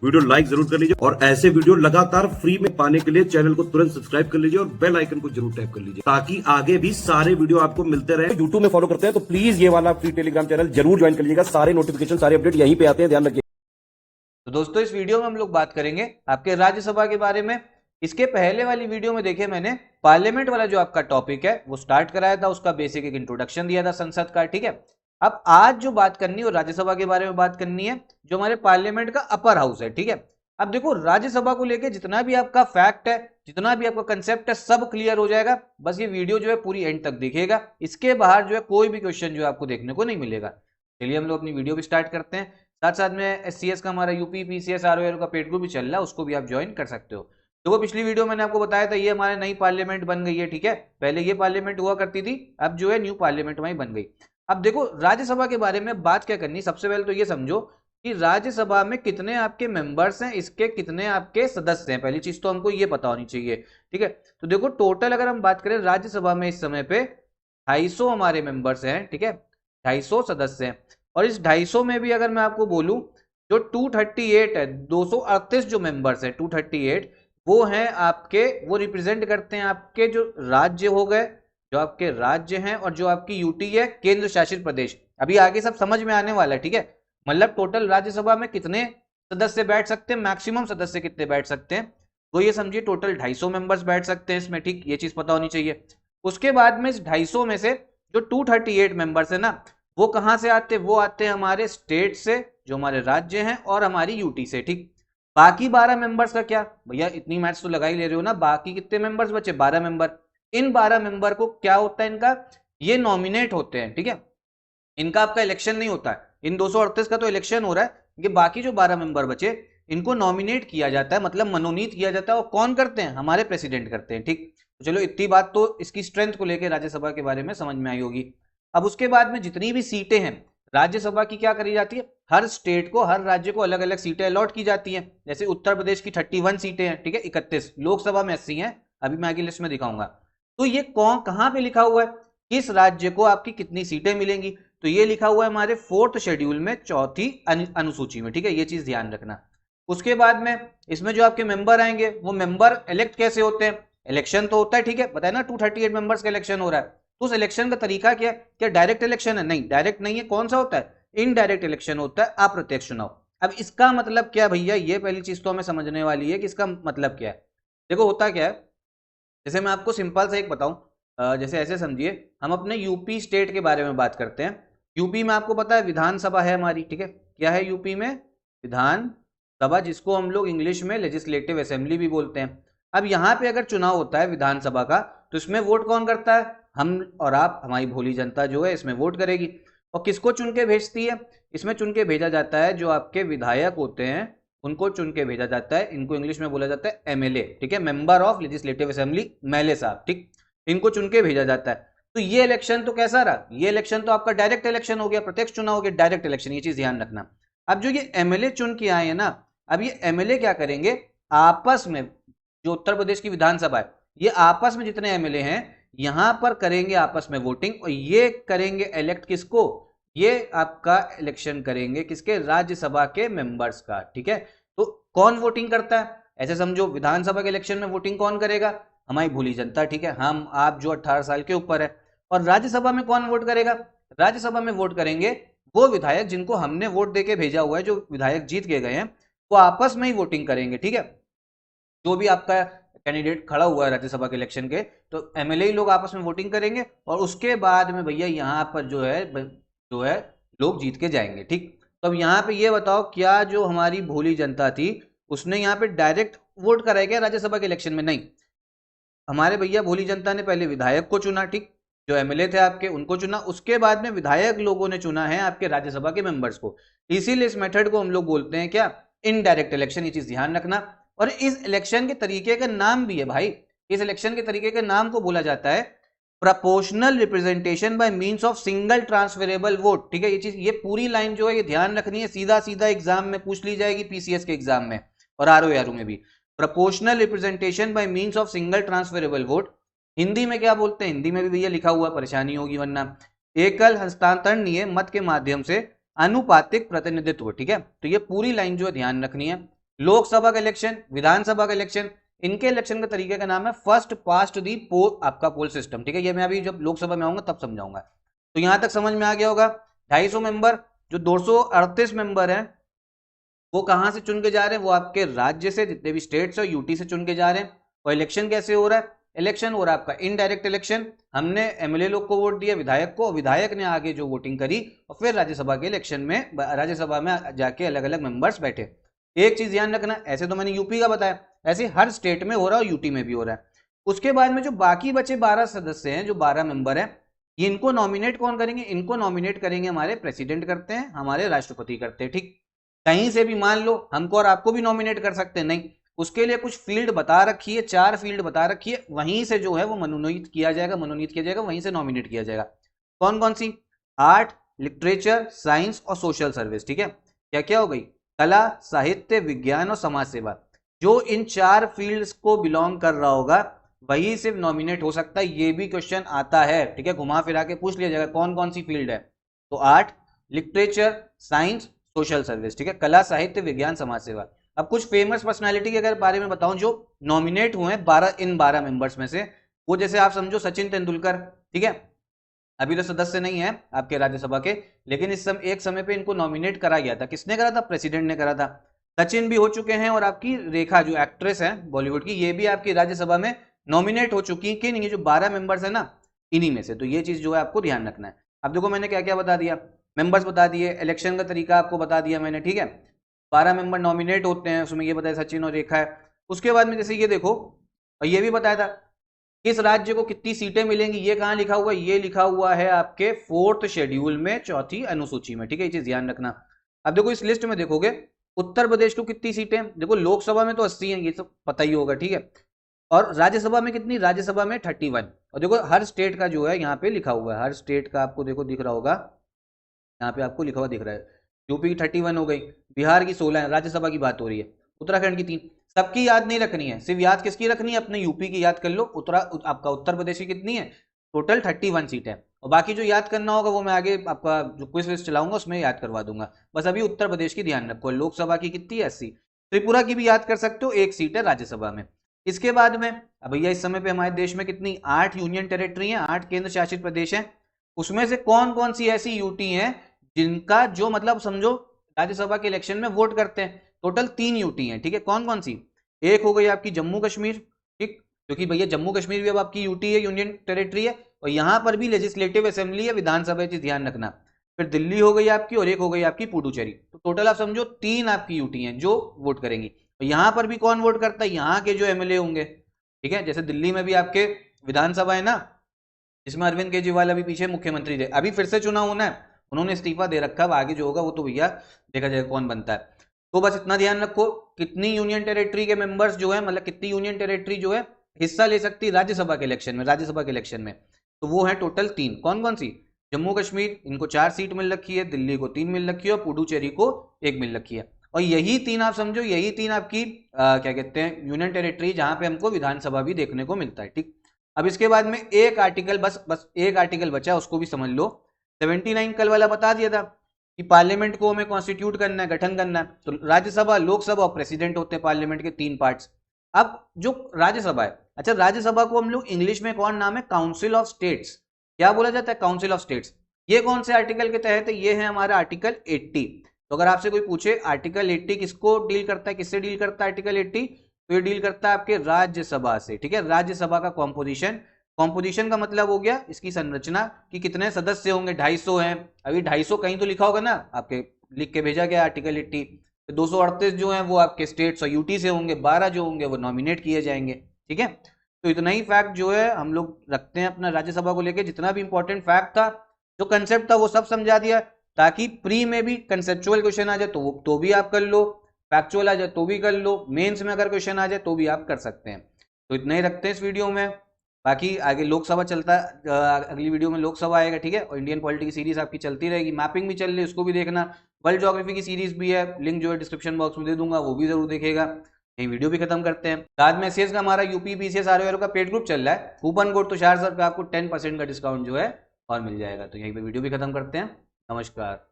Video like जरूर कर लीजिए और ऐसे वीडियो लगातार फ्री में पाने के लिए चैनल को तुरंत सब्सक्राइब कर लीजिए और बेल आइकन को जरूर टैप कर लीजिए ताकि आगे भी सारे वीडियो आपको मिलते रहे। यूट्यूब में फॉलो करते हैं तो प्लीज ये वाला फ्री टेलीग्राम चैनल जरूर ज्वाइन कर लीजिएगा। सारे नोटिफिकेशन सारे अपडेट यहीं पे आते हैं, ध्यान रखिए। तो दोस्तों इस वीडियो में हम लोग बात करेंगे आपके राज्यसभा के बारे में। इसके पहले वाली वीडियो में देखिए मैंने पार्लियामेंट वाला जो आपका टॉपिक है वो स्टार्ट कराया था, उसका बेसिक एक इंट्रोडक्शन दिया था संसद का, ठीक है। अब आज जो बात करनी है वो राज्यसभा के बारे में बात करनी है, जो हमारे पार्लियामेंट का अपर हाउस है, ठीक है। अब देखो राज्यसभा को लेकर जितना भी आपका फैक्ट है, जितना भी आपका कंसेप्ट है, सब क्लियर हो जाएगा। बस ये वीडियो जो है पूरी एंड तक दिखेगा, इसके बाहर जो है कोई भी क्वेश्चन जो है आपको देखने को नहीं मिलेगा। चलिए हम लोग अपनी वीडियो भी स्टार्ट करते हैं। साथ साथ में SCS का हमारा यूपी PCS ROR का पेड ग्रुप भी चल रहा है, उसको भी आप ज्वाइन कर सकते हो। तो पिछली वीडियो मैंने आपको बताया था ये हमारे नई पार्लियामेंट बन गई है, ठीक है। पहले ये पार्लियामेंट हुआ करती थी, अब जो है न्यू पार्लियामेंट वहीं बन गई। अब देखो राज्यसभा के बारे में बात क्या करनी, सबसे पहले तो ये समझो कि राज्यसभा में कितने आपके मेंबर्स हैं, इसके कितने आपके सदस्य हैं, पहली चीज तो हमको ये पता होनी चाहिए, ठीक है। तो देखो टोटल अगर हम बात करें राज्यसभा में इस समय पे 250 हमारे मेंबर्स हैं, ठीक है, 250 सदस्य हैं। और इस 250 में भी अगर मैं आपको बोलूं जो 238 है, 238 जो मेंबर्स है 238 वो हैं आपके, वो रिप्रेजेंट करते हैं आपके जो राज्य हो गए, जो आपके राज्य हैं, और जो आपकी यूटी है केंद्र शासित प्रदेश। अभी आगे सब समझ में आने वाला है, ठीक है। मतलब टोटल राज्यसभा में कितने सदस्य बैठ सकते हैं, मैक्सिमम सदस्य कितने बैठ सकते हैं, तो ये समझिए टोटल 250 मेंबर्स बैठ सकते हैं इसमें, ठीक, ये चीज पता होनी चाहिए। उसके बाद में इस 250 में से जो 238 मेंबर्स है ना, वो कहां से आते हैं, वो आते हैं हमारे स्टेट से, जो हमारे राज्य हैं, और हमारी यूटी से, ठीक। बाकी 12 मेंबर्स का क्या भैया, इतनी मैथ्स तो लगा ही ले रहे हो ना, बाकी कितने मेंबर्स बचे, 12 मेंबर। इन 12 मेंबर को क्या होता है, इनका ये नॉमिनेट होते हैं, ठीक है। इनका आपका इलेक्शन नहीं होता है, इन 238 का तो इलेक्शन हो रहा है, ये बाकी जो 12 मेंबर बचे इनको नॉमिनेट किया जाता है, मतलब मनोनीत किया जाता है। और कौन करते हैं, हमारे प्रेसिडेंट करते हैं, ठीक। तो चलो इतनी बात तो इसकी स्ट्रेंथ को लेकर राज्यसभा के बारे में समझ में आई होगी। अब उसके बाद में जितनी भी सीटें हैं राज्यसभा की क्या करी जाती है, हर स्टेट को, हर राज्य को अलग अलग सीटें अलॉट की जाती हैं। जैसे उत्तर प्रदेश की 31 सीटें हैं, ठीक है, 31, लोकसभा में 80 हैं, अभी मैं आगे लिस्ट में दिखाऊंगा। तो ये कौन कहां पे लिखा हुआ है, किस राज्य को आपकी कितनी सीटें मिलेंगी, तो ये लिखा हुआ है हमारे 4th शेड्यूल में, 4थी अनुसूची में, ठीक है, ये चीज ध्यान रखना। उसके बाद में इसमें जो आपके मेंबर आएंगे वो मेंबर इलेक्ट कैसे होते हैं, इलेक्शन तो होता है, ठीक है, बताया ना 238 मेंबर्स का इलेक्शन हो रहा है। तो उस इलेक्शन का तरीका क्या है, क्या डायरेक्ट इलेक्शन है, नहीं डायरेक्ट नहीं है, कौन सा होता है, इनडायरेक्ट इलेक्शन होता है, अप्रत्यक्ष चुनाव। अब इसका मतलब क्या भैया, ये पहली चीज तो हमें समझने वाली है कि इसका मतलब क्या है। देखो होता क्या है, जैसे मैं आपको सिंपल सा एक बताऊं, जैसे ऐसे समझिए, हम अपने यूपी स्टेट के बारे में बात करते हैं। यूपी में आपको पता है विधानसभा है हमारी, ठीक है, क्या है यूपी में, विधानसभा, जिसको हम लोग इंग्लिश में लेजिस्लेटिव असेंबली भी बोलते हैं। अब यहाँ पे अगर चुनाव होता है विधानसभा का, तो इसमें वोट कौन करता है, हम और आप, हमारी भोली जनता जो है इसमें वोट करेगी। और किसको चुन के भेजती है, इसमें चुन के भेजा जाता है जो आपके विधायक होते हैं, उनको चुन के भेजा जाता है। इनको इंग्लिश में बोला जाता है MLA, ठीक है, मेंबर ऑफ लेजिस्लेटिव असेंबली, मेले साहब, ठीक, इनको चुन के भेजा जाता है। तो ये इलेक्शन तो कैसा रहा, ये इलेक्शन तो आपका डायरेक्ट इलेक्शन हो गया, प्रत्यक्ष चुनाव हो गया, डायरेक्ट इलेक्शन, ये चीज ध्यान रखना। अब जो ये MLA चुन के आए हैं ना, अब ये MLA क्या करेंगे, आपस में, जो उत्तर प्रदेश की विधानसभा है, ये आपस में जितने MLA हैं यहां पर करेंगे आपस में वोटिंग, और ये करेंगे इलेक्ट किसको, ये आपका इलेक्शन करेंगे किसके, राज्यसभा के मेंबर्स का, ठीक है। तो कौन वोटिंग करता है, ऐसे समझो विधानसभा के इलेक्शन में वोटिंग कौन करेगा, हमारी भोली जनता, ठीक है, हम आप जो 18 साल के ऊपर है। और राज्यसभा में कौन वोट करेगा, राज्यसभा में वोट करेंगे वो विधायक जिनको हमने वोट देके भेजा हुआ है, जो विधायक जीत के गए हैं, वो आपस में ही वोटिंग करेंगे, ठीक है। जो भी आपका कैंडिडेट खड़ा हुआ है राज्यसभा के इलेक्शन के, तो MLA ही लोग आपस में वोटिंग करेंगे, और उसके बाद में भैया यहाँ पर जो है लोग जीत के जाएंगे, ठीक। तो अब यहाँ पे ये बताओ, क्या जो हमारी भोली जनता थी उसने यहाँ पे डायरेक्ट वोट कराया क्या राज्यसभा के इलेक्शन में, नहीं। हमारे भैया भोली जनता ने पहले विधायक को चुना, ठीक, जो MLA थे आपके उनको चुना, उसके बाद में विधायक लोगों ने चुना है आपके राज्यसभा के मेंबर्स को। इसीलिए इस मेथड को हम लोग बोलते हैं क्या, इनडायरेक्ट इलेक्शन, ये चीज ध्यान रखना। और इस इलेक्शन के तरीके का नाम भी है भाई, इस इलेक्शन के तरीके के नाम को बोला जाता है proportional representation by means of single transferable vote, ठीक है। ये चीज, ये पूरी लाइन जो है ये ध्यान रखनी है, सीधा सीधा एग्जाम में पूछ ली जाएगी, PCS के एग्जाम में और ROR में भी। Proportional representation by means of single transferable vote, Hindi में क्या बोलते हैं, हिंदी में भी भैया लिखा हुआ, परेशानी होगी वरना, एकल हस्तांतरणीय मत के माध्यम से अनुपातिक प्रतिनिधित्व, ठीक है। तो ये पूरी लाइन जो है ध्यान रखनी है। लोकसभा का इलेक्शन, विधानसभा का इलेक्शन, इनके इलेक्शन का तरीके का नाम है फर्स्ट पास्ट दी पोल, आपका पोल सिस्टम, ठीक है। ये मैं अभी जब लोकसभा में आऊंगा तब समझाऊंगा। तो यहां तक समझ में आ गया होगा। 250 मेंबर, जो 238 मेंबर हैं वो कहां से चुन के जा रहे हैं, वो आपके राज्य से, जितने भी स्टेट्स है यूटी से चुन के जा रहे हैं। और इलेक्शन कैसे हो रहा है, इलेक्शन हो रहा है आपका इनडायरेक्ट इलेक्शन। हमने एमएलए लोग को वोट दिया, विधायक को, विधायक ने आगे जो वोटिंग करी और फिर राज्यसभा के इलेक्शन में, राज्यसभा में जाके अलग अलग मेंबर्स बैठे। एक चीज ध्यान रखना, ऐसे तो मैंने यूपी का बताया, ऐसे हर स्टेट में हो रहा है और यूटी में भी हो रहा है। उसके बाद में जो बाकी बचे 12 सदस्य हैं, जो 12 मेंबर हैं, इनको नॉमिनेट कौन करेंगे, इनको नॉमिनेट करेंगे हमारे प्रेसिडेंट करते हैं, हमारे राष्ट्रपति करते हैं, ठीक। कहीं से भी मान लो हमको और आपको भी नॉमिनेट कर सकते हैं, नहीं, उसके लिए कुछ फील्ड बता रखी है, 4 फील्ड बता रखी है, वहीं से जो है वो मनोनीत किया जाएगा, वहीं से नॉमिनेट किया जाएगा। कौन कौन सी, आर्ट, लिटरेचर, साइंस और सोशल सर्विस, ठीक है। क्या क्या हो गई, कला, साहित्य, विज्ञान और समाज सेवा। जो इन 4 फील्ड्स को बिलोंग कर रहा होगा वही सिर्फ नॉमिनेट हो सकता है। ये भी क्वेश्चन आता है, ठीक है, घुमा फिरा के पूछ लिया जाएगा कौन कौन सी फील्ड है। तो art, literature, science, social service, ठीक है, कला, साहित्य, विज्ञान, समाज सेवा। अब कुछ फेमस पर्सनालिटी के अगर बारे में बताऊं जो नॉमिनेट हुए हैं 12 मेंबर्स में से, वो जैसे आप समझो सचिन तेंदुलकर, ठीक है, अभी तो सदस्य नहीं है आपके राज्यसभा के, लेकिन एक समय पे इनको नॉमिनेट करा गया था। किसने करा था, प्रेसिडेंट ने करा था। सचिन भी हो चुके हैं और आपकी रेखा जो एक्ट्रेस है बॉलीवुड की, ये भी आपकी राज्यसभा में नॉमिनेट हो चुकी है कि नहीं, ये जो 12 मेंबर्स है ना, इन्हीं में से। तो ये चीज जो है आपको ध्यान रखना है। अब देखो मैंने क्या क्या बता दिया, मेंबर्स बता दिए, इलेक्शन का तरीका आपको बता दिया मैंने, ठीक है। 12 मेंबर नॉमिनेट होते हैं, उसमें ये बताया सचिन और रेखा है। उसके बाद में जैसे ये देखो, और ये भी बताया था किस राज्य को कितनी सीटें मिलेंगी, ये कहां लिखा हुआ है, ये लिखा हुआ है आपके 4th शेड्यूल में, 4थी अनुसूची में, ठीक है, ये चीज ध्यान रखना। अब देखो इस लिस्ट में देखोगे उत्तर प्रदेश को कितनी सीटें, देखो लोकसभा में तो 80 हैं, ये सब पता ही होगा, ठीक है। और राज्यसभा में कितनी, राज्यसभा में 31। और देखो हर स्टेट का जो है यहाँ पे लिखा हुआ है, हर स्टेट का आपको देखो दिख रहा होगा, यहाँ पे आपको लिखा हुआ दिख रहा है। यूपी की 31 हो गई, बिहार की 16 है, राज्यसभा की बात हो रही है, उत्तराखंड की 3। सबकी याद नहीं रखनी है, सिर्फ याद किसकी रखनी है, अपने यूपी की याद कर लो। आपका उत्तर प्रदेश की कितनी है, टोटल 31 सीट है। और बाकी जो याद करना होगा वो मैं आगे आपका जो क्विज विज चलाऊंगा उसमें याद करवा दूंगा। बस अभी उत्तर प्रदेश की ध्यान रखो। लोकसभा की कितनी है, 80। त्रिपुरा की भी याद कर सकते हो, 1 सीट है राज्यसभा में। इसके बाद में अब भैया इस समय पे हमारे देश में कितनी, 8 यूनियन टेरिटरी है, 8 केंद्र शासित प्रदेश है। उसमें से कौन कौन सी ऐसी यूटी हैं जिनका जो मतलब समझो राज्यसभा के इलेक्शन में वोट करते हैं। टोटल 3 यूटी हैं, ठीक है। कौन कौन सी, एक हो गई आपकी जम्मू कश्मीर, ठीक, क्योंकि भैया जम्मू कश्मीर भी अब आपकी यूटी है, यूनियन टेरिटरी है, और यहां पर भी लेजिस्लेटिव असेंबली है, विधानसभा, चीज ध्यान रखना। फिर दिल्ली हो गई आपकी, और एक हो गई आपकी पुडुचेरी। तो टोटल आप समझो 3 आपकी यूटी हैं जो वोट करेंगी। तो यहां पर भी कौन वोट करता है, यहाँ के जो एमएलए होंगे, ठीक है। जैसे दिल्ली में भी आपके विधानसभा है ना, जिसमें अरविंद केजरीवाल अभी पीछे मुख्यमंत्री थे, अभी फिर से चुनाव होना है, उन्होंने इस्तीफा दे रखा है। आगे जो होगा वो तो भैया देखा जाएगा कौन बनता है। तो बस इतना ध्यान रखो, कितनी यूनियन टेरिटरी के मेंबर्स जो है, मतलब कितनी यूनियन टेरिटरी जो है हिस्सा ले सकती राज्यसभा के इलेक्शन में, तो वो है टोटल 3। कौन कौन सी, जम्मू कश्मीर, इनको 4 सीट मिल रखी है, दिल्ली को 3 मिल रखी है, और पुडुचेरी को 1 मिल रखी है। और यही 3 आप समझो, यही 3 आपकी क्या कहते हैं यूनियन टेरिटरी, जहां पे हमको विधानसभा भी देखने को मिलता है, ठीक। अब इसके बाद में एक आर्टिकल, बस एक आर्टिकल बचा, उसको भी समझ लो। 79 कल वाला बता दिया था कि पार्लियामेंट को हमें कॉन्स्टिट्यूट करना है, गठन करना है। तो राज्यसभा, लोकसभा और प्रेसिडेंट होते हैं पार्लियामेंट के 3 पार्ट्स। अब जो राज्यसभा है, अच्छा राज्यसभा को हम लोग इंग्लिश में कौन नाम है, काउंसिल ऑफ स्टेट्स। क्या बोला जाता है, काउंसिल ऑफ स्टेट्स। ये कौन से आर्टिकल के तहत है, ये है हमारा आर्टिकल 80। तो अगर आपसे कोई पूछे आर्टिकल 80 किसको डील करता है, किससे डील करता है आर्टिकल 80, तो ये डील करता है आपके राज्यसभा से, ठीक है। राज्यसभा का कॉम्पोजिशन का मतलब हो गया इसकी संरचना, कि कितने सदस्य होंगे, 250 हैं। अभी 250 कहीं तो लिखा होगा ना, आपके लिख के भेजा गया आर्टिकल 80। 238 जो है वो आपके स्टेट्स और यूटी से होंगे, 12 जो होंगे वो नॉमिनेट किए जाएंगे, ठीक है। तो इतना ही फैक्ट जो है हम लोग रखते हैं अपना राज्यसभा को लेकर। जितना भी इंपॉर्टेंट फैक्ट था, जो कंसेप्ट था, वो सब समझा दिया, ताकि प्री में भी कंसेप्चुअल क्वेश्चन आ जाए तो भी आप कर लो, फैक्चुअल आ जाए तो भी कर लो, मेंस में अगर क्वेश्चन आ जाए तो भी आप कर सकते हैं। तो इतना ही रखते हैं इस वीडियो में। बाकी आगे लोकसभा चलता है, अगली वीडियो में लोकसभा आएगा, ठीक है। और इंडियन पॉलिटी की सीरीज आपकी चलती रहेगी, मैपिंग भी चल रही है, उसको भी देखना। वर्ल्ड ज्योग्राफी की सीरीज भी है, लिंक जो है डिस्क्रिप्शन बॉक्स में दे दूंगा, वो भी जरूर देखेगा। यही वीडियो भी खत्म करते हैं। बाद में एसएस का हमारा यूपी पीसीएस आरओआर का पेड ग्रुप चल रहा है, कूपन कोड तुषार सर पे आपको 10% का डिस्काउंट जो है और मिल जाएगा। तो यहीं पे वीडियो भी खत्म करते हैं। नमस्कार।